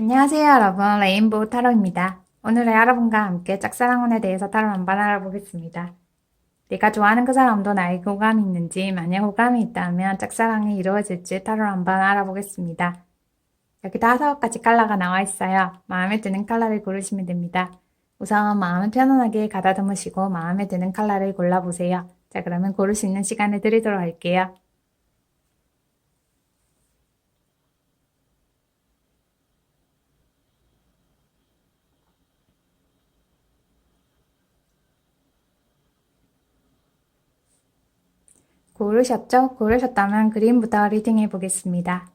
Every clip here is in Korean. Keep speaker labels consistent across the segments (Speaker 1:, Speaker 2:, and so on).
Speaker 1: 안녕하세요, 여러분. 레인보우 타로입니다. 오늘은 여러분과 함께 짝사랑운에 대해서 타로 한번 알아보겠습니다. 내가 좋아하는 그 사람도 나에게 호감이 있는지, 만약 호감이 있다면 짝사랑이 이루어질지 타로 한번 알아보겠습니다. 여기 5가지 컬러가 나와 있어요. 마음에 드는 컬러를 고르시면 됩니다. 우선 마음을 편안하게 가다듬으시고 마음에 드는 컬러를 골라보세요. 자, 그러면 고를 수 있는 시간을 드리도록 할게요. 고르셨죠? 고르셨다면 그림부터 리딩해 보겠습니다.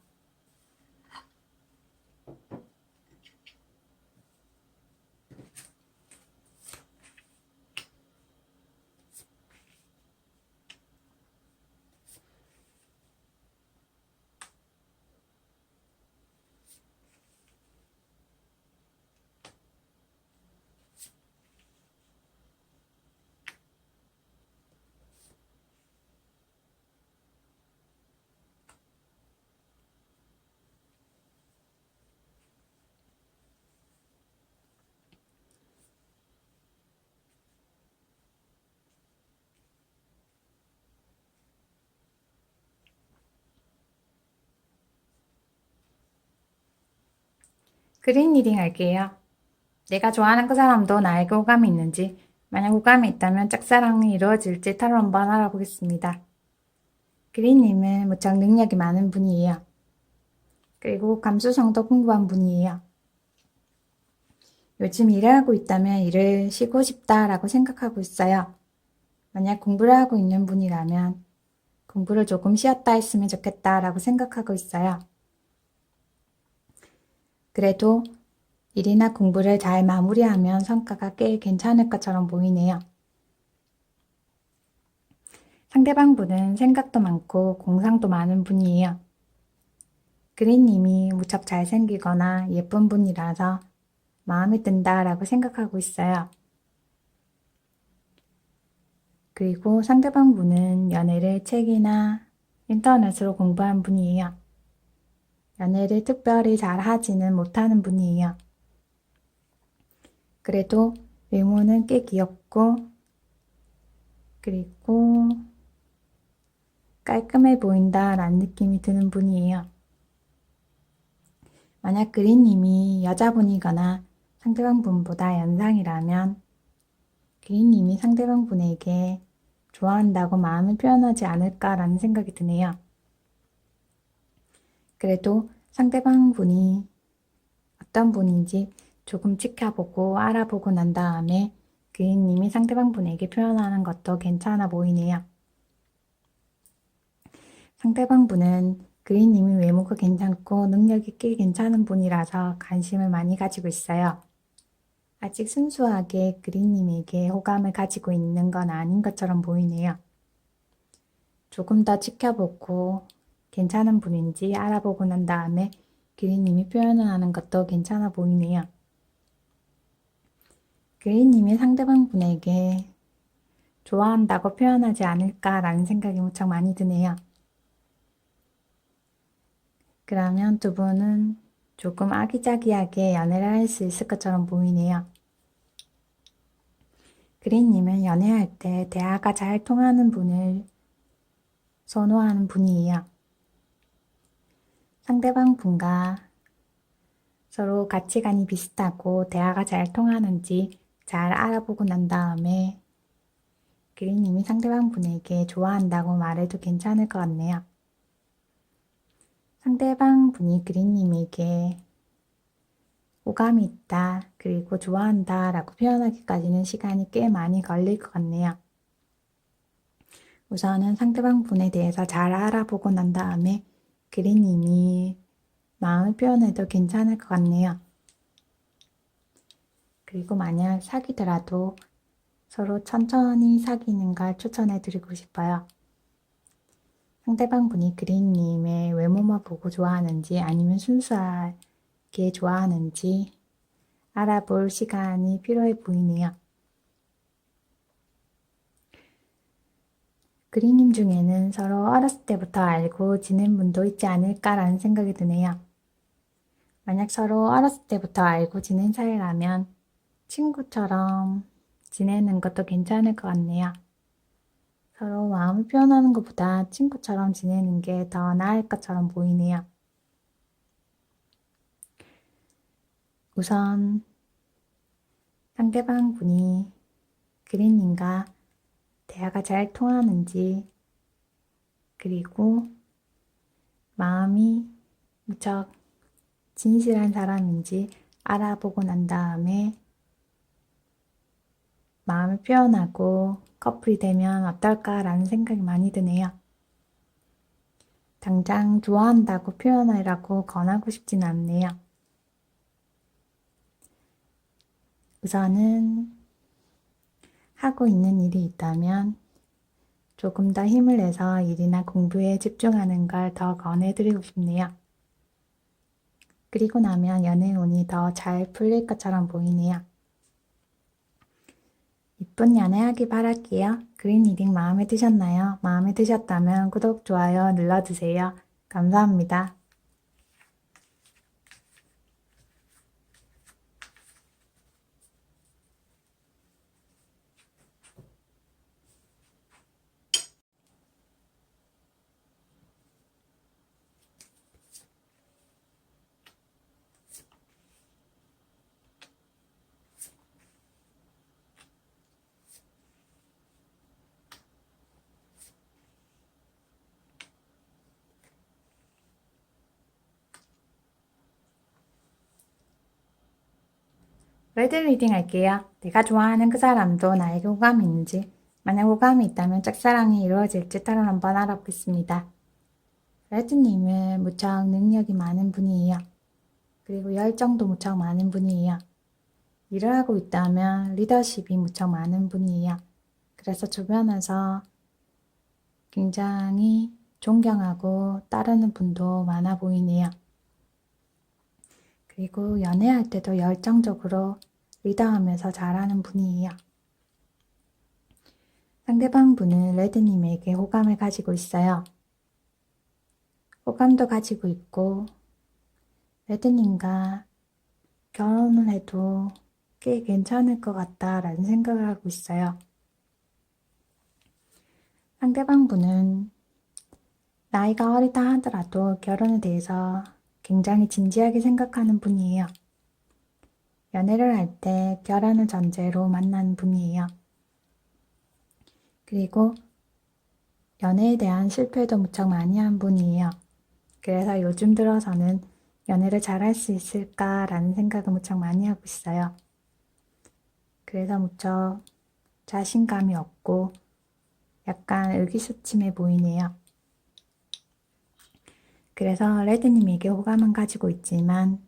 Speaker 1: 그린 리딩 할게요. 내가 좋아하는 그 사람도 나에게 호감이 있는지, 만약 호감이 있다면 짝사랑이 이루어질지 타로 한번 알아보겠습니다. 그린님은 무척 능력이 많은 분이에요. 그리고 감수성도 풍부한 분이에요. 요즘 일을 하고 있다면 일을 쉬고 싶다라고 생각하고 있어요. 만약 공부를 하고 있는 분이라면 공부를 조금 쉬었다 했으면 좋겠다라고 생각하고 있어요. 그래도 일이나 공부를 잘 마무리하면 성과가 꽤 괜찮을 것처럼 보이네요. 상대방 분은 생각도 많고 공상도 많은 분이에요. 그린님이 무척 잘생기거나 예쁜 분이라서 마음에 든다라고 생각하고 있어요. 그리고 상대방 분은 연애를 책이나 인터넷으로 공부한 분이에요. 연애를 특별히 잘 하지는 못하는 분이에요. 그래도 외모는 꽤 귀엽고 그리고 깔끔해 보인다라는 느낌이 드는 분이에요. 만약 그린님이 여자분이거나 상대방 분보다 연상이라면 그린님이 상대방 분에게 좋아한다고 마음을 표현하지 않을까라는 생각이 드네요. 그래도 상대방 분이 어떤 분인지 조금 지켜보고 알아보고 난 다음에 그린님이 상대방 분에게 표현하는 것도 괜찮아 보이네요. 상대방 분은 그린님이 외모가 괜찮고 능력이 꽤 괜찮은 분이라서 관심을 많이 가지고 있어요. 아직 순수하게 그린님에게 호감을 가지고 있는 건 아닌 것처럼 보이네요. 조금 더 지켜보고 괜찮은 분인지 알아보고 난 다음에 그린님이 표현을 하는 것도 괜찮아 보이네요. 그린님이 상대방 분에게 좋아한다고 표현하지 않을까라는 생각이 무척 많이 드네요. 그러면 두 분은 조금 아기자기하게 연애를 할 수 있을 것처럼 보이네요. 그린님은 연애할 때 대화가 잘 통하는 분을 선호하는 분이에요. 상대방 분과 서로 가치관이 비슷하고 대화가 잘 통하는지 잘 알아보고 난 다음에 그린님이 상대방 분에게 좋아한다고 말해도 괜찮을 것 같네요. 상대방 분이 그린님에게 호감이 있다, 그리고 좋아한다 라고 표현하기까지는 시간이 꽤 많이 걸릴 것 같네요. 우선은 상대방 분에 대해서 잘 알아보고 난 다음에 그린님이 마음을 표현해도 괜찮을 것 같네요. 그리고 만약 사귀더라도 서로 천천히 사귀는 걸 추천해 드리고 싶어요. 상대방 분이 그린님의 외모만 보고 좋아하는지 아니면 순수하게 좋아하는지 알아볼 시간이 필요해 보이네요. 그린님 중에는 서로 어렸을 때부터 알고 지낸 분도 있지 않을까라는 생각이 드네요. 만약 서로 어렸을 때부터 알고 지낸 사이라면 친구처럼 지내는 것도 괜찮을 것 같네요. 서로 마음을 표현하는 것보다 친구처럼 지내는 게 더 나을 것처럼 보이네요. 우선 상대방 분이 그린님과 대화가 잘 통하는지, 그리고 마음이 무척 진실한 사람인지 알아보고 난 다음에 마음을 표현하고 커플이 되면 어떨까라는 생각이 많이 드네요. 당장 좋아한다고 표현하라고 권하고 싶진 않네요. 우선은 하고 있는 일이 있다면 조금 더 힘을 내서 일이나 공부에 집중하는 걸 더 권해드리고 싶네요. 그리고 나면 연애운이 더 잘 풀릴 것처럼 보이네요. 이쁜 연애하길 바랄게요. 그린 리딩 마음에 드셨나요? 마음에 드셨다면 구독, 좋아요 눌러주세요. 감사합니다. 레드 리딩 할게요. 내가 좋아하는 그 사람도 나에게 호감이 있는지, 만약 호감이 있다면 짝사랑이 이루어질지 따로 한번 알아보겠습니다. 레드님은 무척 능력이 많은 분이에요. 그리고 열정도 무척 많은 분이에요. 일을 하고 있다면 리더십이 무척 많은 분이에요. 그래서 주변에서 굉장히 존경하고 따르는 분도 많아 보이네요. 그리고 연애할 때도 열정적으로 리더하면서 잘하는 분이에요. 상대방 분은 레드님에게 호감을 가지고 있어요. 호감도 가지고 있고 레드님과 결혼을 해도 꽤 괜찮을 것 같다라는 생각을 하고 있어요. 상대방 분은 나이가 어리다 하더라도 결혼에 대해서 굉장히 진지하게 생각하는 분이에요. 연애를 할 때 결혼을 전제로 만나는 분이에요. 그리고 연애에 대한 실패도 무척 많이 한 분이에요. 그래서 요즘 들어서는 연애를 잘할 수 있을까라는 생각을 무척 많이 하고 있어요. 그래서 무척 자신감이 없고 약간 의기소침해 보이네요. 그래서 레드님에게 호감은 가지고 있지만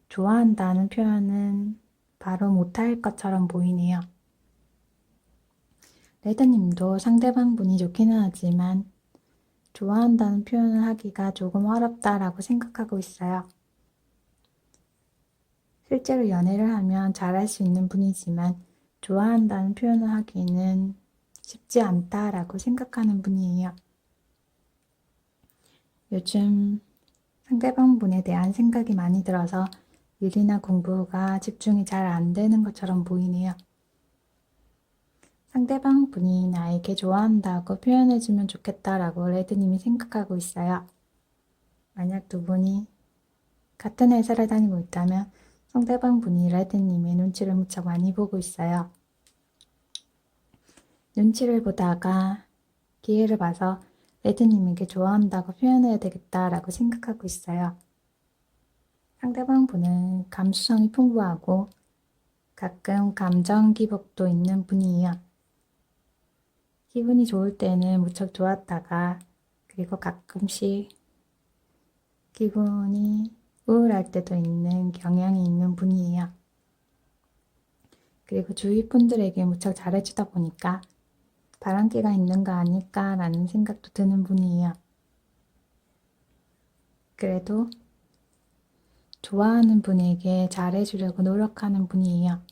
Speaker 1: 좋아한다는 표현은 바로 못할 것처럼 보이네요. 레드님도 상대방 분이 좋기는 하지만 좋아한다는 표현을 하기가 조금 어렵다라고 생각하고 있어요. 실제로 연애를 하면 잘할 수 있는 분이지만 좋아한다는 표현을 하기는 쉽지 않다라고 생각하는 분이에요. 요즘 상대방 분에 대한 생각이 많이 들어서 일이나 공부가 집중이 잘 안 되는 것처럼 보이네요. 상대방 분이 나에게 좋아한다고 표현해주면 좋겠다라고 레드님이 생각하고 있어요. 만약 두 분이 같은 회사를 다니고 있다면 상대방 분이 레드님의 눈치를 무척 많이 보고 있어요. 눈치를 보다가 기회를 봐서 레드님에게 좋아한다고 표현해야 되겠다라고 생각하고 있어요. 상대방 분은 감수성이 풍부하고 가끔 감정 기복도 있는 분이에요. 기분이 좋을 때는 무척 좋았다가 그리고 가끔씩 기분이 우울할 때도 있는 경향이 있는 분이에요. 그리고 주위 분들에게 무척 잘해주다 보니까 바람기가 있는 거 아닐까라는 생각도 드는 분이에요. 그래도 좋아하는 분에게 잘해주려고 노력하는 분이에요.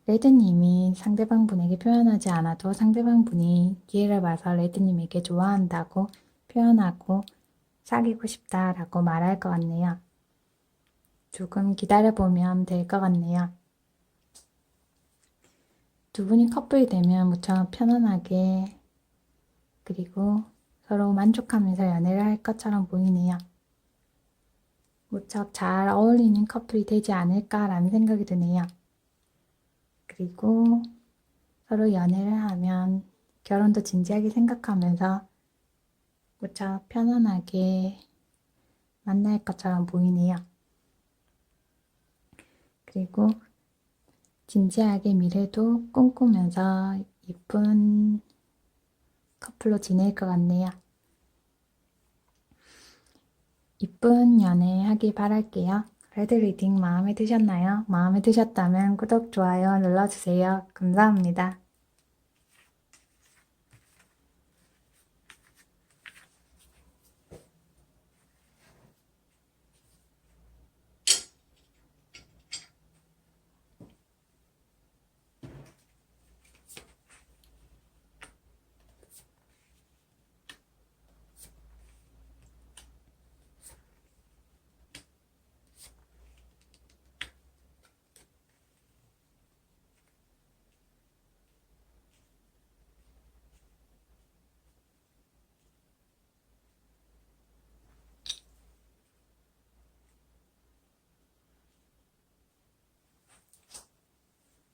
Speaker 1: 레드님이 상대방 분에게 표현하지 않아도 상대방 분이 기회를 봐서 레드님에게 좋아한다고 표현하고 사귀고 싶다라고 말할 것 같네요. 조금 기다려보면 될 것 같네요. 두 분이 커플이 되면 무척 편안하게 그리고 서로 만족하면서 연애를 할 것처럼 보이네요. 무척 잘 어울리는 커플이 되지 않을까라는 생각이 드네요. 그리고 서로 연애를 하면 결혼도 진지하게 생각하면서 무척 편안하게 만날 것처럼 보이네요. 그리고 진지하게 미래도 꿈꾸면서 이쁜 커플로 지낼 것 같네요. 이쁜 연애 하길 바랄게요. 레드 리딩 마음에 드셨나요? 마음에 드셨다면 구독, 좋아요 눌러주세요. 감사합니다.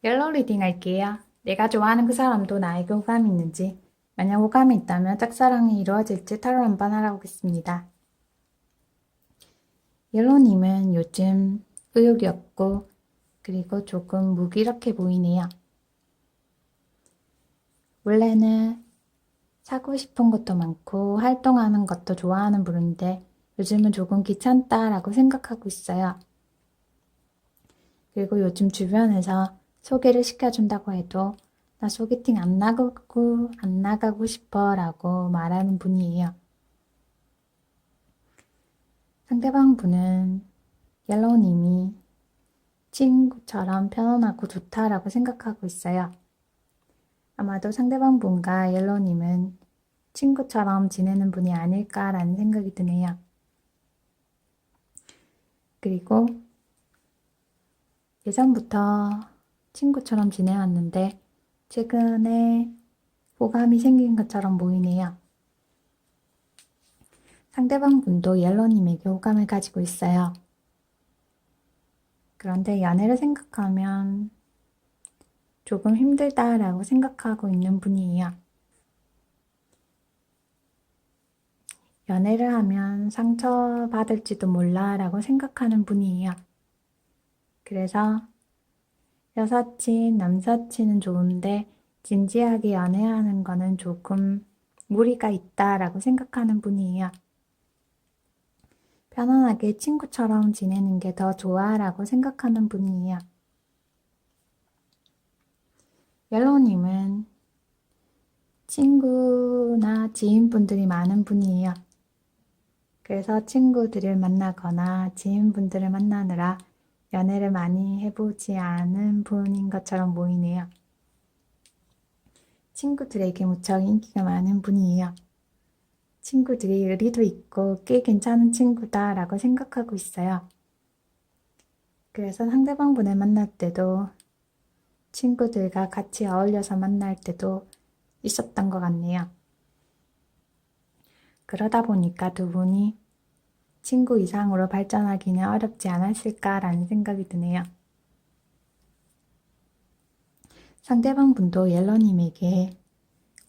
Speaker 1: 옐로우 리딩 할게요. 내가 좋아하는 그 사람도 나에게 호감이 있는지, 만약 호감이 있다면 짝사랑이 이루어질지 타로 한번 알아보겠습니다. 옐로우님은 요즘 의욕이 없고 그리고 조금 무기력해 보이네요. 원래는 사고 싶은 것도 많고 활동하는 것도 좋아하는 분인데 요즘은 조금 귀찮다라고 생각하고 있어요. 그리고 요즘 주변에서 소개를 시켜준다고 해도 나 소개팅 안 나가고 싶어 라고 말하는 분이에요. 상대방 분은 옐로우님이 친구처럼 편안하고 좋다라고 생각하고 있어요. 아마도 상대방 분과 옐로우님은 친구처럼 지내는 분이 아닐까라는 생각이 드네요. 그리고 예전부터 친구처럼 지내왔는데 최근에 호감이 생긴 것처럼 보이네요. 상대방 분도 옐로우님에게 호감을 가지고 있어요. 그런데 연애를 생각하면 조금 힘들다라고 생각하고 있는 분이에요. 연애를 하면 상처받을지도 몰라라고 생각하는 분이에요. 그래서 여사친, 남사친은 좋은데 진지하게 연애하는 거는 조금 무리가 있다라고 생각하는 분이에요. 편안하게 친구처럼 지내는 게 더 좋아라고 생각하는 분이에요. 옐로우님은 친구나 지인분들이 많은 분이에요. 그래서 친구들을 만나거나 지인분들을 만나느라 연애를 많이 해보지 않은 분인 것처럼 보이네요. 친구들에게 무척 인기가 많은 분이에요. 친구들이 의리도 있고 꽤 괜찮은 친구다라고 생각하고 있어요. 그래서 상대방 분을 만날 때도 친구들과 같이 어울려서 만날 때도 있었던 것 같네요. 그러다 보니까 두 분이 친구 이상으로 발전하기는 어렵지 않았을까라는 생각이 드네요. 상대방 분도 옐로님에게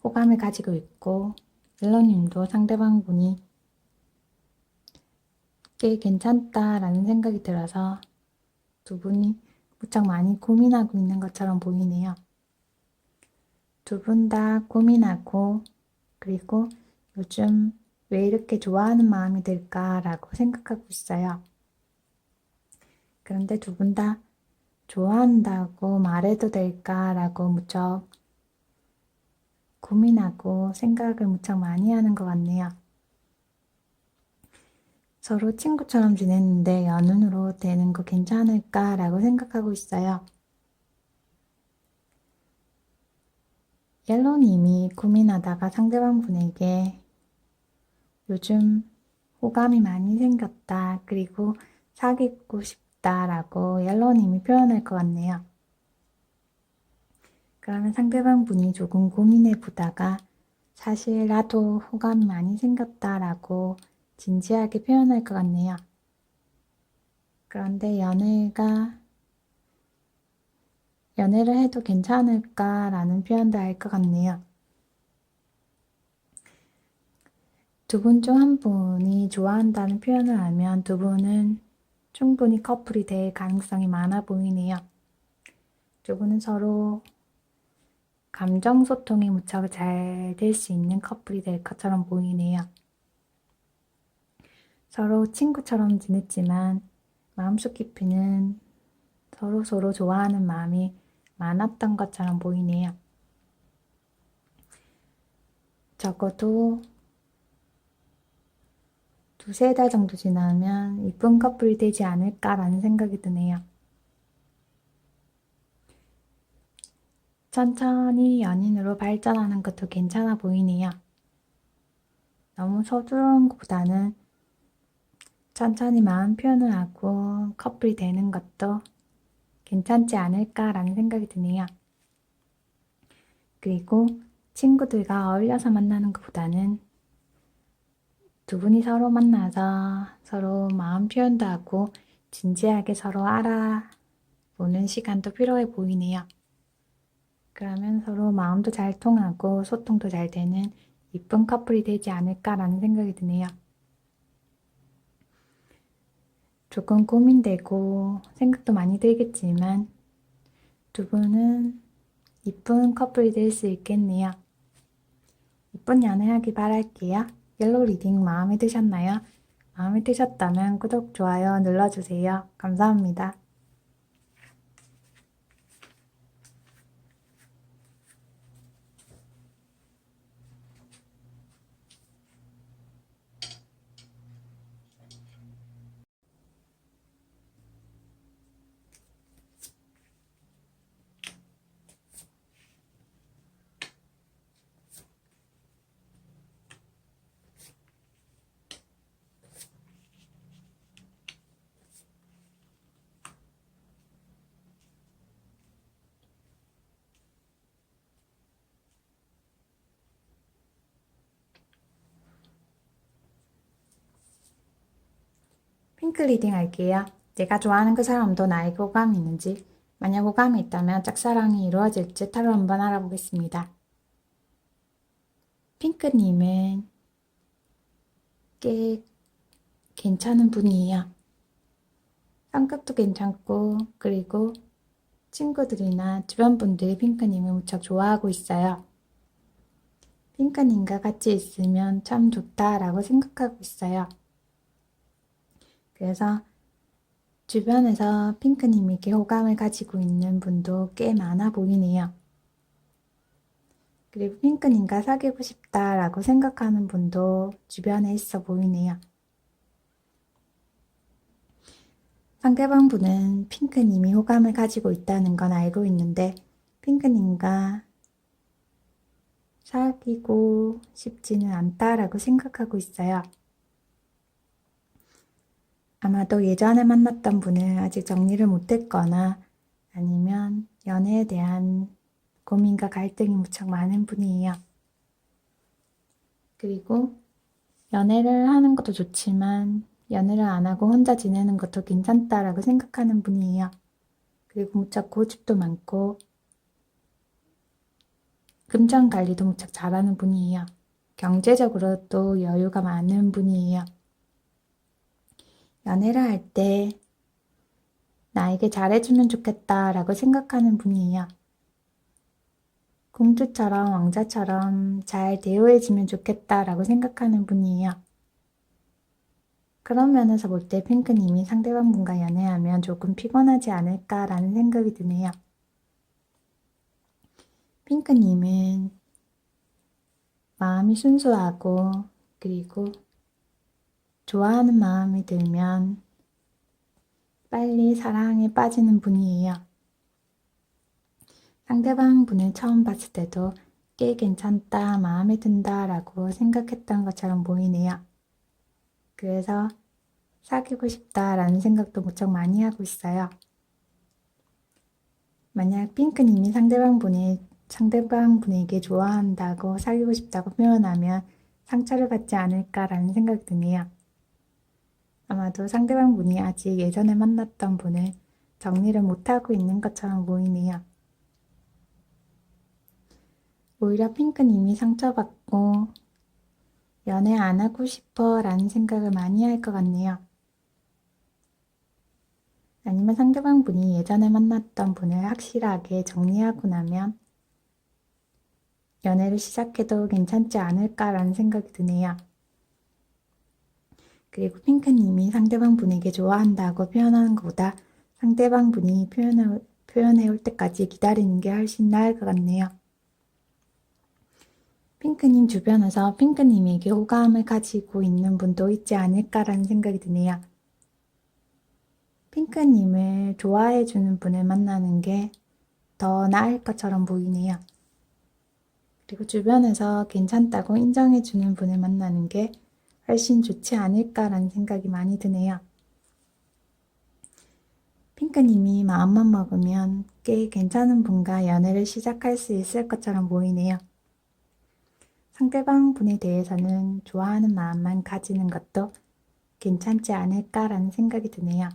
Speaker 1: 호감을 가지고 있고 옐로님도 상대방 분이 꽤 괜찮다라는 생각이 들어서 두 분이 무척 많이 고민하고 있는 것처럼 보이네요. 두 분 다 고민하고 그리고 요즘 왜 이렇게 좋아하는 마음이 들까라고 생각하고 있어요. 그런데 두 분 다 좋아한다고 말해도 될까라고 무척 고민하고 생각을 무척 많이 하는 것 같네요. 서로 친구처럼 지냈는데 연인으로 되는 거 괜찮을까라고 생각하고 있어요. 옐로님이 고민하다가 상대방 분에게 요즘 호감이 많이 생겼다. 그리고 사귀고 싶다라고 옐로우님이 표현할 것 같네요. 그러면 상대방 분이 조금 고민해 보다가 사실 나도 호감이 많이 생겼다라고 진지하게 표현할 것 같네요. 그런데 연애를 해도 괜찮을까라는 표현도 할 것 같네요. 두 분 중 한 분이 좋아한다는 표현을 하면 두 분은 충분히 커플이 될 가능성이 많아 보이네요. 두 분은 서로 감정 소통이 무척 잘 될 수 있는 커플이 될 것처럼 보이네요. 서로 친구처럼 지냈지만 마음속 깊이는 서로 좋아하는 마음이 많았던 것처럼 보이네요. 적어도 두세 달 정도 지나면 이쁜 커플이 되지 않을까라는 생각이 드네요. 천천히 연인으로 발전하는 것도 괜찮아 보이네요. 너무 서두른 것보다는 천천히 마음 표현을 하고 커플이 되는 것도 괜찮지 않을까라는 생각이 드네요. 그리고 친구들과 어울려서 만나는 것보다는 두 분이 서로 만나서 서로 마음 표현도 하고 진지하게 서로 알아보는 시간도 필요해 보이네요. 그러면 서로 마음도 잘 통하고 소통도 잘 되는 이쁜 커플이 되지 않을까라는 생각이 드네요. 조금 고민되고 생각도 많이 들겠지만 두 분은 이쁜 커플이 될 수 있겠네요. 이쁜 연애하기 바랄게요. 옐로우 리딩 마음에 드셨나요? 마음에 드셨다면 구독, 좋아요 눌러주세요. 감사합니다. 핑크 리딩 할게요. 내가 좋아하는 그 사람도 나에게 호감이 있는지, 만약 호감이 있다면 짝사랑이 이루어질지 타로 한번 알아보겠습니다. 핑크님은 꽤 괜찮은 분이에요. 성격도 괜찮고, 그리고 친구들이나 주변 분들이 핑크님을 무척 좋아하고 있어요. 핑크님과 같이 있으면 참 좋다라고 생각하고 있어요. 그래서 주변에서 핑크님에게 호감을 가지고 있는 분도 꽤 많아 보이네요. 그리고 핑크님과 사귀고 싶다라고 생각하는 분도 주변에 있어 보이네요. 상대방 분은 핑크님이 호감을 가지고 있다는 건 알고 있는데 핑크님과 사귀고 싶지는 않다라고 생각하고 있어요. 아마도 예전에 만났던 분을 아직 정리를 못했거나 아니면 연애에 대한 고민과 갈등이 무척 많은 분이에요. 그리고 연애를 하는 것도 좋지만 연애를 안 하고 혼자 지내는 것도 괜찮다라고 생각하는 분이에요. 그리고 무척 고집도 많고 금전 관리도 무척 잘하는 분이에요. 경제적으로 또 여유가 많은 분이에요. 연애를 할 때 나에게 잘해주면 좋겠다라고 생각하는 분이에요. 공주처럼 왕자처럼 잘 대우해주면 좋겠다라고 생각하는 분이에요. 그런 면에서 볼 때 핑크님이 상대방 분과 연애하면 조금 피곤하지 않을까라는 생각이 드네요. 핑크님은 마음이 순수하고 그리고 좋아하는 마음이 들면 빨리 사랑에 빠지는 분이에요. 상대방 분을 처음 봤을 때도 꽤 괜찮다, 마음에 든다 라고 생각했던 것처럼 보이네요. 그래서 사귀고 싶다라는 생각도 무척 많이 하고 있어요. 만약 핑크님이 상대방분에게 좋아한다고 사귀고 싶다고 표현하면 상처를 받지 않을까라는 생각이 드네요. 아마도 상대방분이 아직 예전에 만났던 분을 정리를 못하고 있는 것처럼 보이네요. 오히려 핑크님이 상처받고 연애 안 하고 싶어 라는 생각을 많이 할 것 같네요. 아니면 상대방분이 예전에 만났던 분을 확실하게 정리하고 나면 연애를 시작해도 괜찮지 않을까라는 생각이 드네요. 그리고 핑크님이 상대방분에게 좋아한다고 표현하는 것보다 상대방분이 표현해 올 때까지 기다리는 게 훨씬 나을 것 같네요. 핑크님 주변에서 핑크님에게 호감을 가지고 있는 분도 있지 않을까라는 생각이 드네요. 핑크님을 좋아해주는 분을 만나는 게 더 나을 것처럼 보이네요. 그리고 주변에서 괜찮다고 인정해주는 분을 만나는 게 훨씬 좋지 않을까라는 생각이 많이 드네요. 핑크님이 마음만 먹으면 꽤 괜찮은 분과 연애를 시작할 수 있을 것처럼 보이네요. 상대방 분에 대해서는 좋아하는 마음만 가지는 것도 괜찮지 않을까라는 생각이 드네요.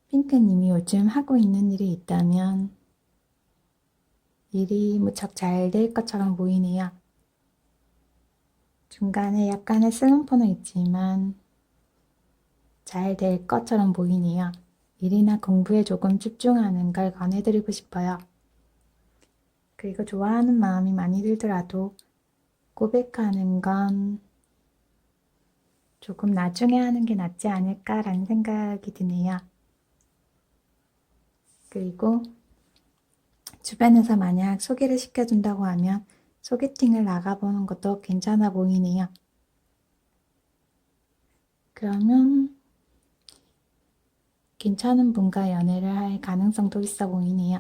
Speaker 1: 핑크님이 요즘 하고 있는 일이 있다면 일이 무척 잘 될 것처럼 보이네요. 중간에 약간의 슬럼프는 있지만 잘 될 것처럼 보이네요. 일이나 공부에 조금 집중하는 걸 권해드리고 싶어요. 그리고 좋아하는 마음이 많이 들더라도 고백하는 건 조금 나중에 하는 게 낫지 않을까라는 생각이 드네요. 그리고 주변에서 만약 소개를 시켜준다고 하면 소개팅을 나가보는 것도 괜찮아 보이네요. 그러면 괜찮은 분과 연애를 할 가능성도 있어 보이네요.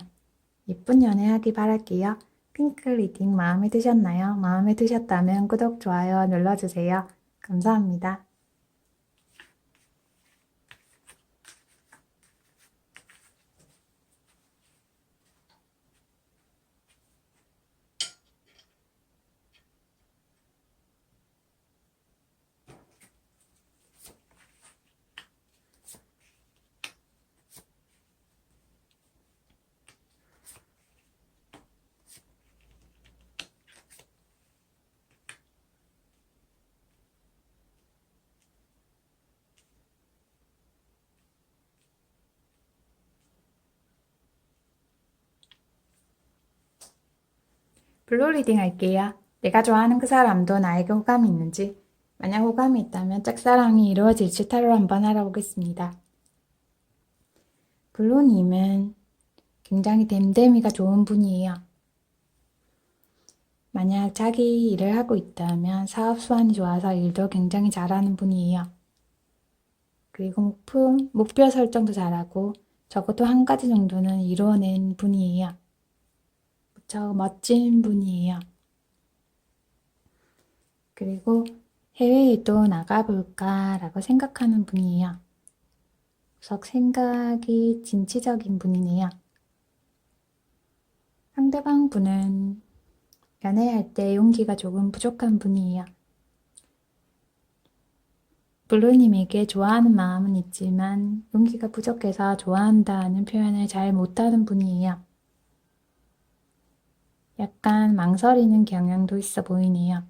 Speaker 1: 예쁜 연애하기 바랄게요. 핑크 리딩 마음에 드셨나요? 마음에 드셨다면 구독, 좋아요 눌러주세요. 감사합니다. 블루 리딩 할게요. 내가 좋아하는 그 사람도 나에게 호감이 있는지, 만약 호감이 있다면 짝사랑이 이루어질지 타로 한번 알아보겠습니다. 블루님은 굉장히 댐댐이가 좋은 분이에요. 만약 자기 일을 하고 있다면 사업 수완이 좋아서 일도 굉장히 잘하는 분이에요. 그리고 목표 설정도 잘하고 적어도 한 가지 정도는 이루어낸 분이에요. 무척 멋진 분이에요. 그리고 해외에도 나가볼까라고 생각하는 분이에요. 무척 생각이 진취적인 분이네요. 상대방 분은 연애할 때 용기가 조금 부족한 분이에요. 블루님에게 좋아하는 마음은 있지만 용기가 부족해서 좋아한다는 표현을 잘 못하는 분이에요. 약간 망설이는 경향도 있어 보이네요.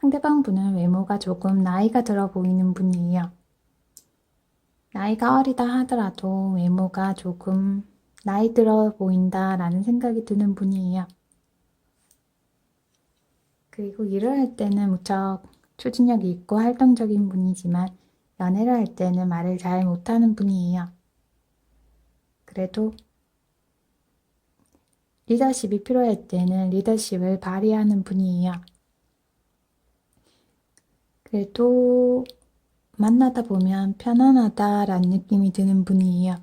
Speaker 1: 상대방 분은 외모가 조금 나이가 들어 보이는 분이에요. 나이가 어리다 하더라도 외모가 조금 나이 들어 보인다라는 생각이 드는 분이에요. 그리고 일을 할 때는 무척 추진력이 있고 활동적인 분이지만 연애를 할 때는 말을 잘 못하는 분이에요. 그래도 리더십이 필요할 때는 리더십을 발휘하는 분이에요. 그래도 만나다 보면 편안하다라는 느낌이 드는 분이에요.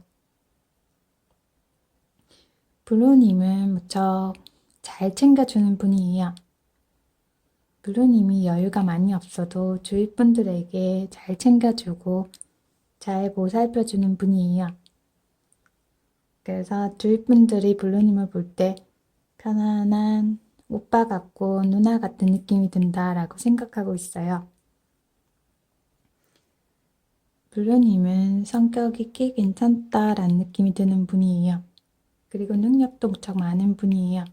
Speaker 1: 블루님은 무척 잘 챙겨주는 분이에요. 블루님이 여유가 많이 없어도 주위 분들에게 잘 챙겨주고 잘 보살펴주는 분이에요. 그래서 주위 분들이 블루님을 볼 때 편안한 오빠 같고 누나 같은 느낌이 든다라고 생각하고 있어요. 블루님은 성격이 꽤 괜찮다라는 느낌이 드는 분이에요. 그리고 능력도 무척 많은 분이에요.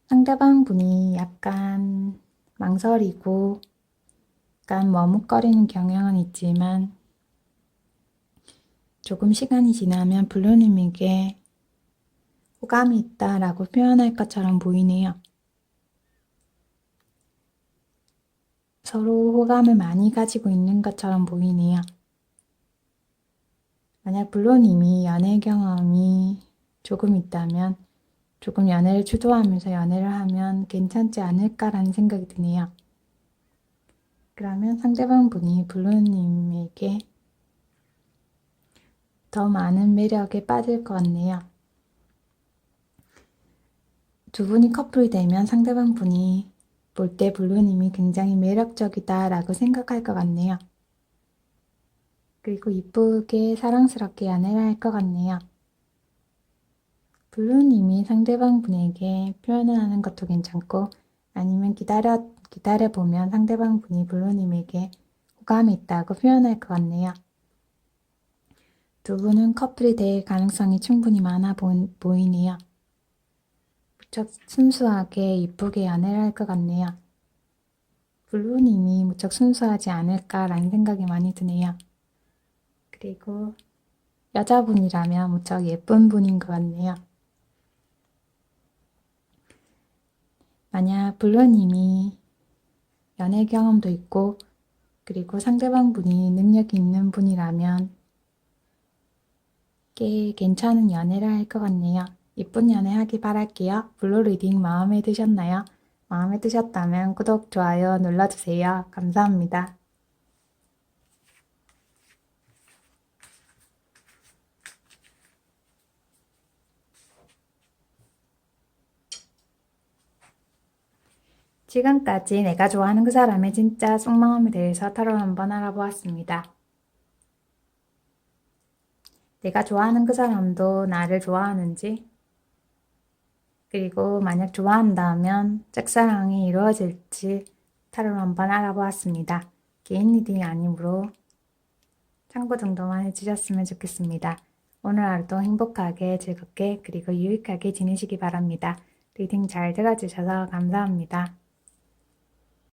Speaker 1: 상대방 분이 약간 망설이고 약간 머뭇거리는 경향은 있지만 조금 시간이 지나면 블루님에게 호감이 있다라고 표현할 것처럼 보이네요. 서로 호감을 많이 가지고 있는 것처럼 보이네요. 만약 블루님이 연애 경험이 조금 있다면 조금 연애를 주도하면서 연애를 하면 괜찮지 않을까라는 생각이 드네요. 그러면 상대방 분이 블루님에게 더 많은 매력에 빠질 것 같네요. 두 분이 커플이 되면 상대방 분이 볼 때 블루님이 굉장히 매력적이다라고 생각할 것 같네요. 그리고 이쁘게 사랑스럽게 연애를 할 것 같네요. 블루님이 상대방 분에게 표현을 하는 것도 괜찮고 아니면 기다려보면 상대방 분이 블루님에게 호감이 있다고 표현할 것 같네요. 두 분은 커플이 될 가능성이 충분히 많아 보이네요. 무척 순수하게 이쁘게 연애를 할 것 같네요. 블루님이 무척 순수하지 않을까라는 생각이 많이 드네요. 그리고 여자분이라면 무척 예쁜 분인 것 같네요. 만약 블루님이 연애 경험도 있고 그리고 상대방 분이 능력이 있는 분이라면 꽤 괜찮은 연애를 할 것 같네요. 이쁜 연애 하기 바랄게요. 블루 리딩 마음에 드셨나요? 마음에 드셨다면 구독, 좋아요 눌러주세요. 감사합니다. 지금까지 내가 좋아하는 그 사람의 진짜 속마음에 대해서 타로 한번 알아보았습니다. 내가 좋아하는 그 사람도 나를 좋아하는지, 그리고 만약 좋아한다면 짝사랑이 이루어질지 타로로 한번 알아보았습니다. 개인 리딩이 아니므로 참고 정도만 해주셨으면 좋겠습니다. 오늘 하루도 행복하게 즐겁게 그리고 유익하게 지내시기 바랍니다. 리딩 잘 들어주셔서 감사합니다.